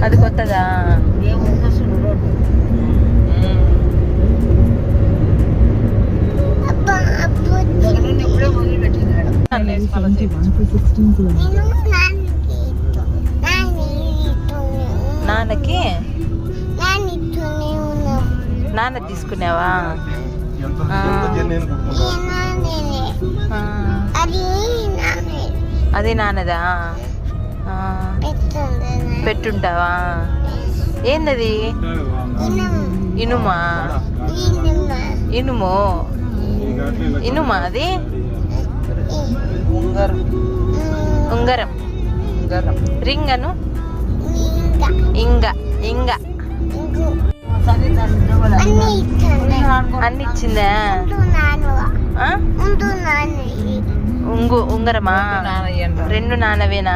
అది కొత్తదా? నాన్నకి నాన్న తీసుకున్నావా? అది నాన్నదా? పెట్టుంటావా? ఏందది? ఇనుమా? ఇనుము ఇనుమా అది? ఉంగరం రింగ్ అను. ఇంగ ఇంగ అన్ని ఇచ్చిందా? ఉంగరమా? రెండు నాన్నవేనా?